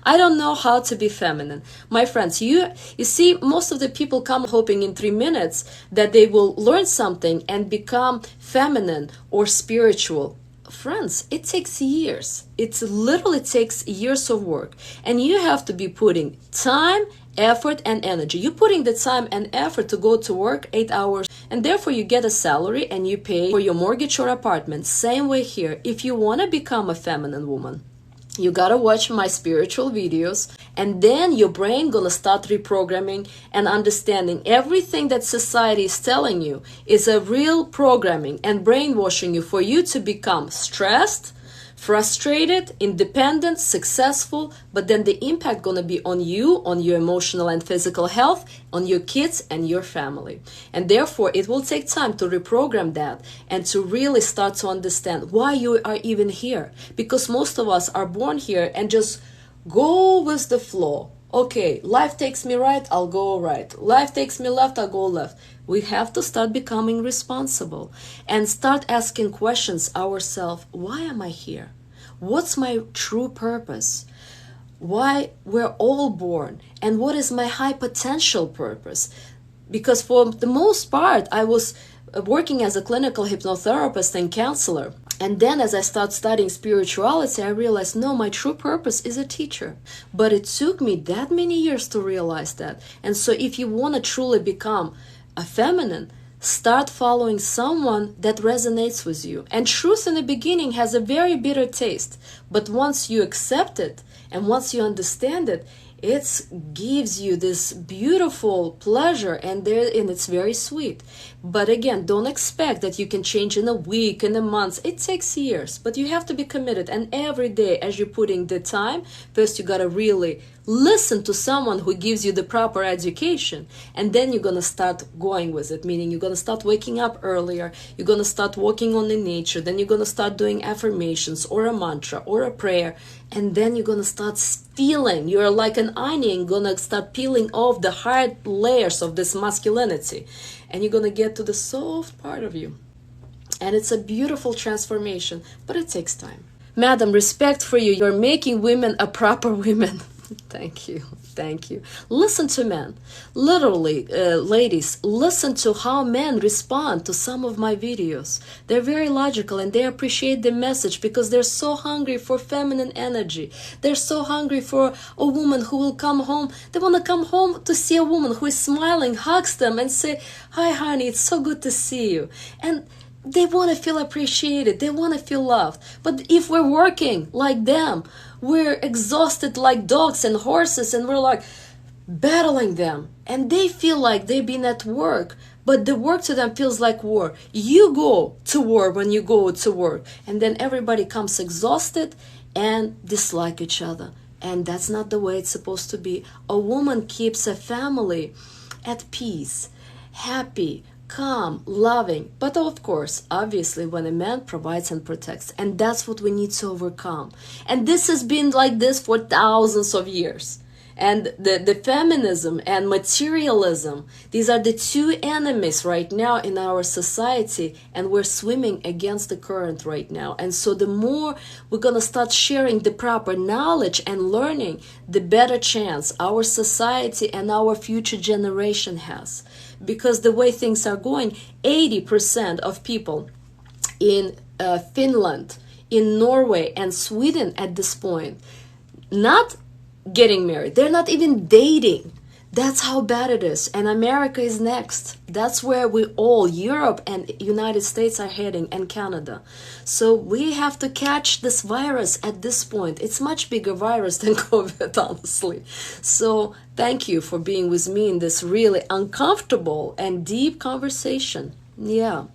I don't know how to be feminine. My friends, you see, most of the people come hoping in 3 minutes that they will learn something and become feminine or spiritual. Friends, it takes years. It literally takes years of work. And you have to be putting time, effort, and energy. You're putting the time and effort to go to work 8 hours, and therefore you get a salary and you pay for your mortgage or apartment. Same way here. If you want to become a feminine woman, you gotta watch my spiritual videos, and then your brain gonna start reprogramming and understanding everything that society is telling you is a real programming and brainwashing you for you to become stressed, frustrated, independent, successful, but then the impact gonna be on you, on your emotional and physical health, on your kids and your family. And therefore, it will take time to reprogram that and to really start to understand why you are even here. Because most of us are born here and just go with the flow. Okay, life takes me right, I'll go right. Life takes me left, I'll go left. We have to start becoming responsible and start asking questions ourselves. Why am I here? What's my true purpose? Why we're all born? And what is my high potential purpose? Because for the most part, I was working as a clinical hypnotherapist and counselor. And then as I started studying spirituality, I realized, no, my true purpose is a teacher. But it took me that many years to realize that. And so if you want to truly become a feminine, start following someone that resonates with you. And truth in the beginning has a very bitter taste. But once you accept it and once you understand it, it gives you this beautiful pleasure, and it's very sweet. But again, don't expect that you can change in a week, in a month. It takes years, but you have to be committed. And every day, as you're putting the time, first you gotta really listen to someone who gives you the proper education, and then you're gonna start going with it, meaning you're gonna start waking up earlier, you're gonna start walking on the nature, then you're gonna start doing affirmations or a mantra or a prayer, and then you're gonna start feeling, you're like an onion, gonna start peeling off the hard layers of this masculinity, and you're gonna get to the soft part of you. And it's a beautiful transformation, but it takes time. Madam, respect for you. You're making women a proper women. Thank you. Thank you. Listen to men. Literally, ladies, listen to how men respond to some of my videos. They're very logical and they appreciate the message because they're so hungry for feminine energy. They're so hungry for a woman who will come home. They want to come home to see a woman who is smiling, hugs them and say, "Hi, honey, it's so good to see you." And they want to feel appreciated. They want to feel loved. But if we're working like them, we're exhausted like dogs and horses, and we're like battling them. And they feel like they've been at work, but the work to them feels like war. You go to war when you go to work, and then everybody comes exhausted and dislike each other. And that's not the way it's supposed to be. A woman keeps a family at peace, happy, calm, loving, but of course, obviously, when a man provides and protects, and that's what we need to overcome. And this has been like this for thousands of years. And the feminism and materialism, these are the two enemies right now in our society, and we're swimming against the current right now. And so the more we're going to start sharing the proper knowledge and learning, the better chance our society and our future generation has. Because the way things are going, 80% of people in Finland, in Norway and Sweden at this point, not getting married. They're not even dating. That's how bad it is. And America is next. That's where we all, Europe and United States are heading, and Canada. So we have to catch this virus at this point. It's much bigger virus than COVID, honestly. So thank you for being with me in this really uncomfortable and deep conversation. Yeah.